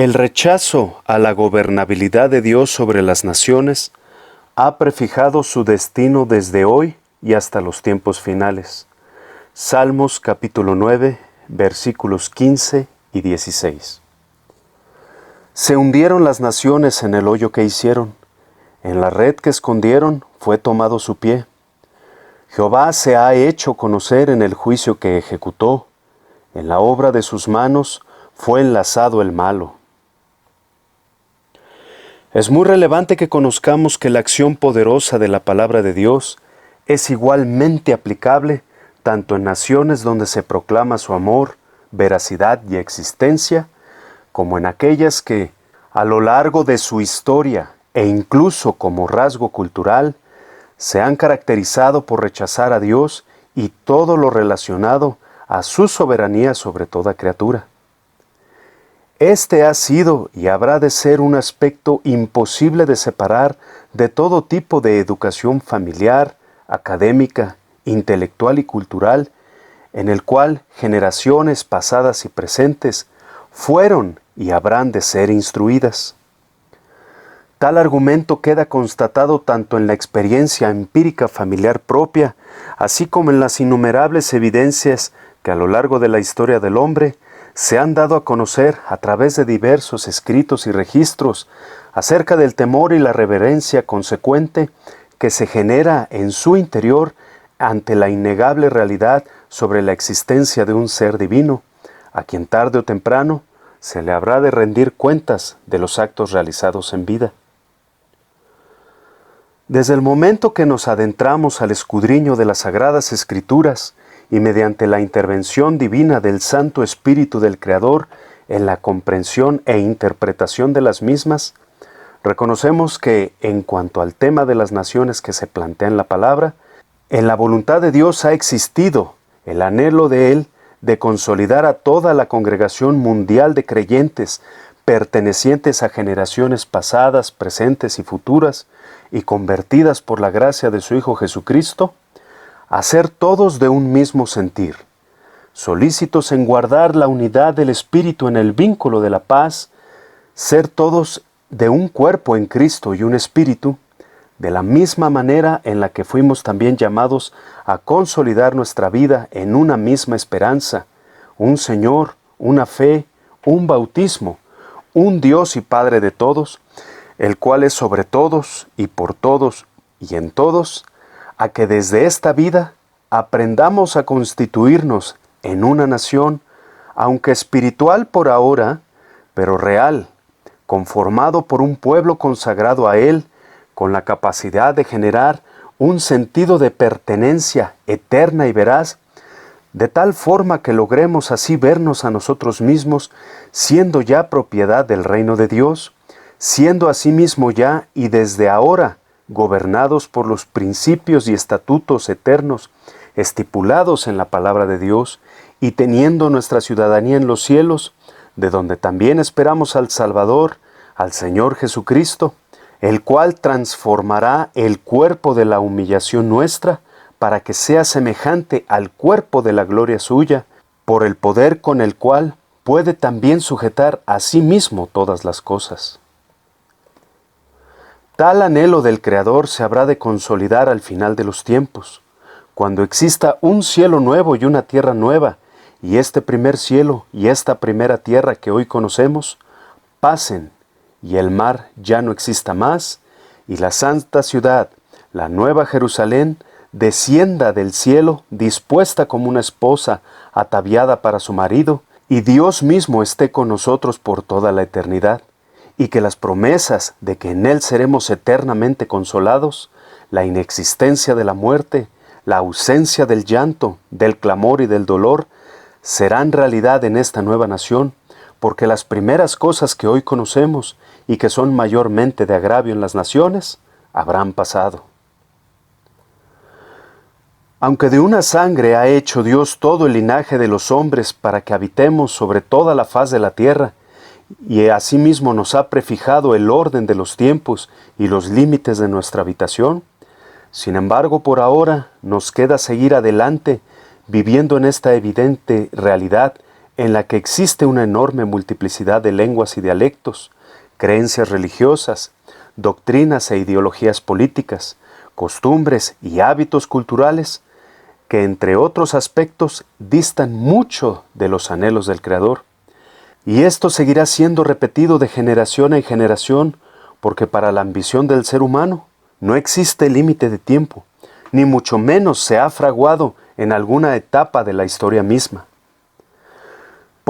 El rechazo a la gobernabilidad de Dios sobre las naciones ha prefijado su destino desde hoy y hasta los tiempos finales. Salmos capítulo 9, versículos 15 y 16. Se hundieron las naciones en el hoyo que hicieron, en la red que escondieron fue tomado su pie. Jehová se ha hecho conocer en el juicio que ejecutó, en la obra de sus manos fue enlazado el malo. Es muy relevante que conozcamos que la acción poderosa de la palabra de Dios es igualmente aplicable tanto en naciones donde se proclama su amor, veracidad y existencia, como en aquellas que, a lo largo de su historia e incluso como rasgo cultural, se han caracterizado por rechazar a Dios y todo lo relacionado a su soberanía sobre toda criatura. Este ha sido y habrá de ser un aspecto imposible de separar de todo tipo de educación familiar, académica, intelectual y cultural, en el cual generaciones pasadas y presentes fueron y habrán de ser instruidas. Tal argumento queda constatado tanto en la experiencia empírica familiar propia, así como en las innumerables evidencias que a lo largo de la historia del hombre se han dado a conocer a través de diversos escritos y registros acerca del temor y la reverencia consecuente que se genera en su interior ante la innegable realidad sobre la existencia de un ser divino, a quien tarde o temprano se le habrá de rendir cuentas de los actos realizados en vida. Desde el momento que nos adentramos al escudriño de las Sagradas Escrituras y mediante la intervención divina del Santo Espíritu del Creador en la comprensión e interpretación de las mismas, reconocemos que, en cuanto al tema de las naciones que se plantea en la palabra, en la voluntad de Dios ha existido el anhelo de Él de consolidar a toda la congregación mundial de creyentes pertenecientes a generaciones pasadas, presentes y futuras, y convertidas por la gracia de su Hijo Jesucristo, a ser todos de un mismo sentir, solícitos en guardar la unidad del Espíritu en el vínculo de la paz, ser todos de un cuerpo en Cristo y un Espíritu, de la misma manera en la que fuimos también llamados a consolidar nuestra vida en una misma esperanza, un Señor, una fe, un bautismo, un Dios y Padre de todos, el cual es sobre todos y por todos y en todos, a que desde esta vida aprendamos a constituirnos en una nación, aunque espiritual por ahora, pero real, conformado por un pueblo consagrado a Él, con la capacidad de generar un sentido de pertenencia eterna y veraz, de tal forma que logremos así vernos a nosotros mismos siendo ya propiedad del reino de Dios, siendo asimismo ya y desde ahora gobernados por los principios y estatutos eternos estipulados en la palabra de Dios y teniendo nuestra ciudadanía en los cielos, de donde también esperamos al Salvador, al Señor Jesucristo, el cual transformará el cuerpo de la humillación nuestra para que sea semejante al cuerpo de la gloria suya, por el poder con el cual puede también sujetar a sí mismo todas las cosas. Tal anhelo del Creador se habrá de consolidar al final de los tiempos, cuando exista un cielo nuevo y una tierra nueva, y este primer cielo y esta primera tierra que hoy conocemos pasen, y el mar ya no exista más, y la santa ciudad, la nueva Jerusalén, descienda del cielo dispuesta como una esposa ataviada para su marido, y Dios mismo esté con nosotros por toda la eternidad, y que las promesas de que en Él seremos eternamente consolados, la inexistencia de la muerte, la ausencia del llanto, del clamor y del dolor, serán realidad en esta nueva nación, porque las primeras cosas que hoy conocemos y que son mayormente de agravio en las naciones, habrán pasado. Aunque de una sangre ha hecho Dios todo el linaje de los hombres para que habitemos sobre toda la faz de la tierra, y asimismo nos ha prefijado el orden de los tiempos y los límites de nuestra habitación, sin embargo, por ahora nos queda seguir adelante, viviendo en esta evidente realidad en la que existe una enorme multiplicidad de lenguas y dialectos, creencias religiosas, doctrinas e ideologías políticas, costumbres y hábitos culturales, que entre otros aspectos distan mucho de los anhelos del Creador. Y esto seguirá siendo repetido de generación en generación, porque para la ambición del ser humano no existe límite de tiempo, ni mucho menos se ha fraguado en alguna etapa de la historia misma.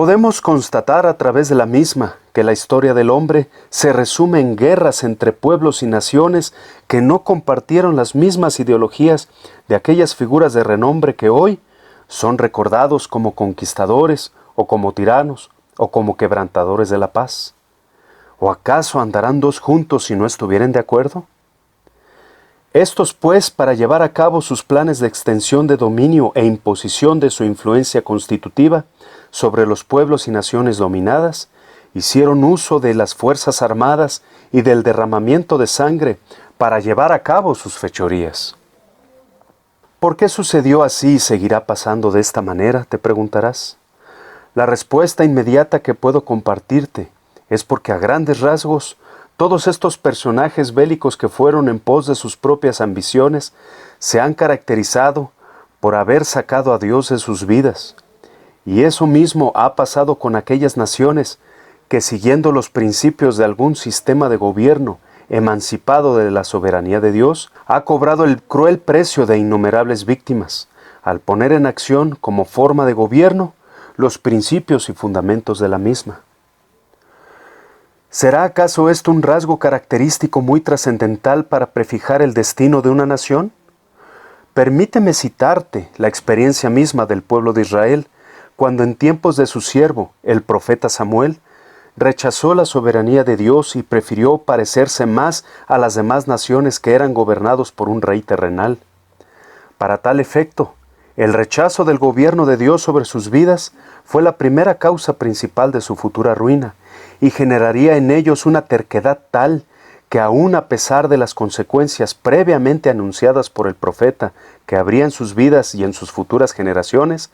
Podemos constatar a través de la misma que la historia del hombre se resume en guerras entre pueblos y naciones que no compartieron las mismas ideologías de aquellas figuras de renombre que hoy son recordados como conquistadores o como tiranos o como quebrantadores de la paz. ¿O acaso andarán dos juntos si no estuvieren de acuerdo? Estos, pues, para llevar a cabo sus planes de extensión de dominio e imposición de su influencia constitutiva sobre los pueblos y naciones dominadas, hicieron uso de las fuerzas armadas y del derramamiento de sangre para llevar a cabo sus fechorías. ¿Por qué sucedió así y seguirá pasando de esta manera?, te preguntarás. La respuesta inmediata que puedo compartirte es porque a grandes rasgos todos estos personajes bélicos que fueron en pos de sus propias ambiciones se han caracterizado por haber sacado a Dios de sus vidas. Y eso mismo ha pasado con aquellas naciones que, siguiendo los principios de algún sistema de gobierno emancipado de la soberanía de Dios, ha cobrado el cruel precio de innumerables víctimas, al poner en acción como forma de gobierno los principios y fundamentos de la misma. ¿Será acaso esto un rasgo característico muy trascendental para prefijar el destino de una nación? Permíteme citarte la experiencia misma del pueblo de Israel, cuando en tiempos de su siervo, el profeta Samuel, rechazó la soberanía de Dios y prefirió parecerse más a las demás naciones que eran gobernados por un rey terrenal. Para tal efecto, el rechazo del gobierno de Dios sobre sus vidas fue la primera causa principal de su futura ruina, y generaría en ellos una terquedad tal que aun a pesar de las consecuencias previamente anunciadas por el profeta que habría en sus vidas y en sus futuras generaciones,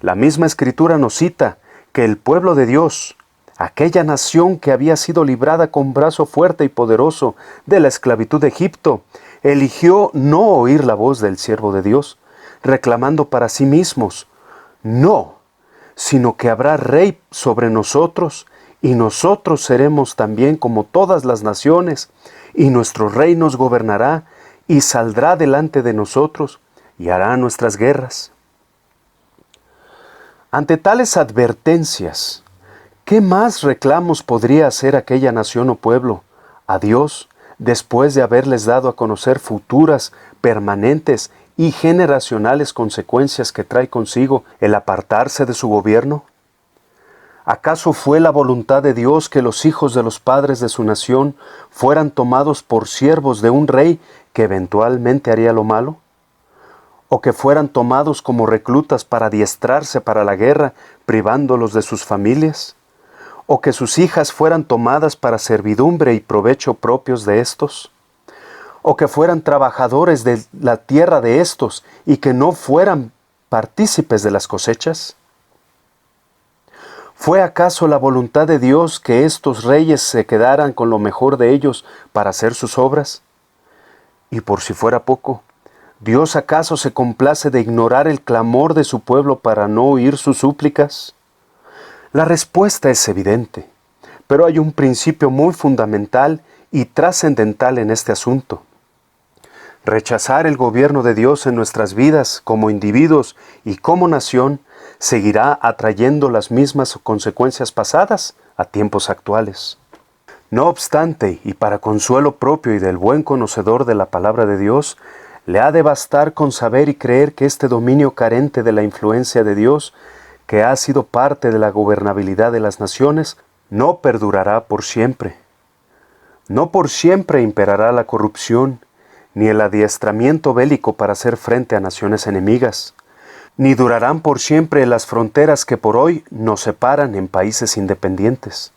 la misma Escritura nos cita que el pueblo de Dios, aquella nación que había sido librada con brazo fuerte y poderoso de la esclavitud de Egipto, eligió no oír la voz del siervo de Dios, reclamando para sí mismos, no, sino que habrá rey sobre nosotros, y nosotros seremos también como todas las naciones, y nuestro rey nos gobernará, y saldrá delante de nosotros, y hará nuestras guerras. Ante tales advertencias, ¿qué más reclamos podría hacer aquella nación o pueblo a Dios después de haberles dado a conocer futuras, permanentes y generacionales consecuencias que trae consigo el apartarse de su gobierno? ¿Acaso fue la voluntad de Dios que los hijos de los padres de su nación fueran tomados por siervos de un rey que eventualmente haría lo malo? ¿O que fueran tomados como reclutas para adiestrarse para la guerra, privándolos de sus familias? ¿O que sus hijas fueran tomadas para servidumbre y provecho propios de éstos? ¿O que fueran trabajadores de la tierra de éstos y que no fueran partícipes de las cosechas? ¿Fue acaso la voluntad de Dios que estos reyes se quedaran con lo mejor de ellos para hacer sus obras? Y por si fuera poco, ¿Dios acaso se complace de ignorar el clamor de su pueblo para no oír sus súplicas? La respuesta es evidente, pero hay un principio muy fundamental y trascendental en este asunto. Rechazar el gobierno de Dios en nuestras vidas como individuos y como nación seguirá atrayendo las mismas consecuencias pasadas a tiempos actuales. No obstante, y para consuelo propio y del buen conocedor de la palabra de Dios, le ha de bastar con saber y creer que este dominio carente de la influencia de Dios, que ha sido parte de la gobernabilidad de las naciones, no perdurará por siempre. No por siempre imperará la corrupción, ni el adiestramiento bélico para hacer frente a naciones enemigas, ni durarán por siempre las fronteras que por hoy nos separan en países independientes.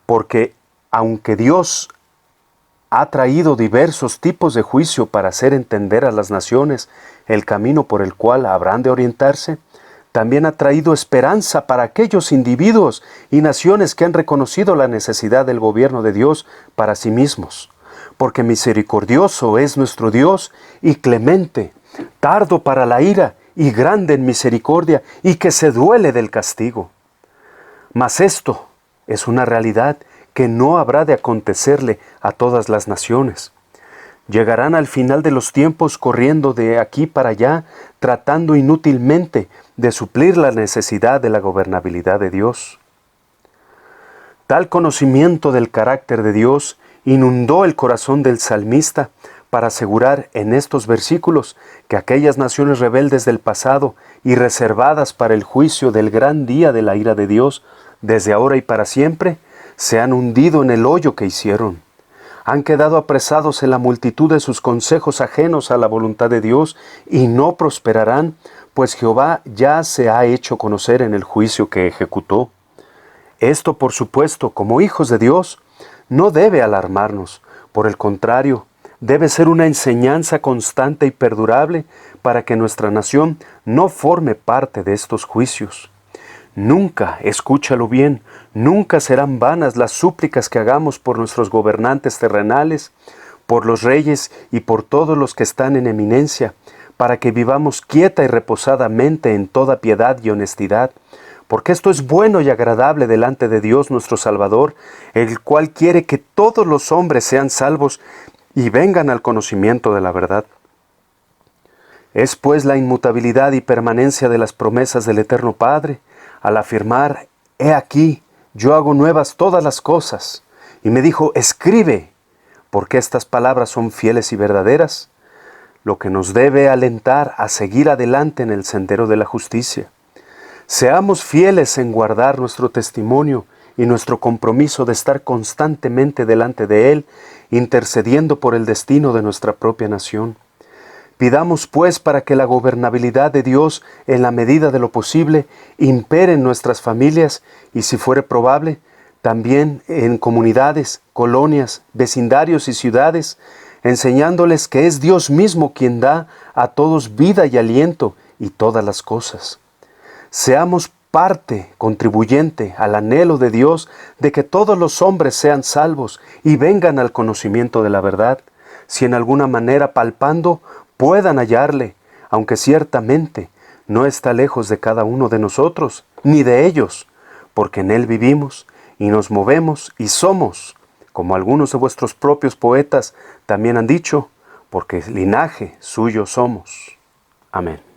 Porque, aunque Dios ha traído diversos tipos de juicio para hacer entender a las naciones el camino por el cual habrán de orientarse, también ha traído esperanza para aquellos individuos y naciones que han reconocido la necesidad del gobierno de Dios para sí mismos. Porque misericordioso es nuestro Dios y clemente, tardo para la ira y grande en misericordia, y que se duele del castigo. Mas esto es una realidad que no habrá de acontecerle a todas las naciones. Llegarán al final de los tiempos corriendo de aquí para allá, tratando inútilmente de suplir la necesidad de la gobernabilidad de Dios. Tal conocimiento del carácter de Dios inundó el corazón del salmista para asegurar en estos versículos que aquellas naciones rebeldes del pasado y reservadas para el juicio del gran día de la ira de Dios, desde ahora y para siempre, se han hundido en el hoyo que hicieron. Han quedado apresados en la multitud de sus consejos ajenos a la voluntad de Dios y no prosperarán, pues Jehová ya se ha hecho conocer en el juicio que ejecutó. Esto, por supuesto, como hijos de Dios, no debe alarmarnos. Por el contrario, debe ser una enseñanza constante y perdurable para que nuestra nación no forme parte de estos juicios. Nunca, escúchalo bien, nunca serán vanas las súplicas que hagamos por nuestros gobernantes terrenales, por los reyes y por todos los que están en eminencia, para que vivamos quieta y reposadamente en toda piedad y honestidad, porque esto es bueno y agradable delante de Dios nuestro Salvador, el cual quiere que todos los hombres sean salvos y vengan al conocimiento de la verdad. Es pues la inmutabilidad y permanencia de las promesas del Eterno Padre, al afirmar, he aquí, yo hago nuevas todas las cosas, y me dijo, escribe, porque estas palabras son fieles y verdaderas, lo que nos debe alentar a seguir adelante en el sendero de la justicia. Seamos fieles en guardar nuestro testimonio y nuestro compromiso de estar constantemente delante de Él, intercediendo por el destino de nuestra propia nación. Pidamos pues para que la gobernabilidad de Dios, en la medida de lo posible, impere en nuestras familias y, si fuere probable, también en comunidades, colonias, vecindarios y ciudades, enseñándoles que es Dios mismo quien da a todos vida y aliento y todas las cosas. Seamos parte contribuyente al anhelo de Dios de que todos los hombres sean salvos y vengan al conocimiento de la verdad, si en alguna manera palpando puedan hallarle, aunque ciertamente no está lejos de cada uno de nosotros, ni de ellos, porque en Él vivimos y nos movemos y somos, como algunos de vuestros propios poetas también han dicho, porque linaje suyo somos. Amén.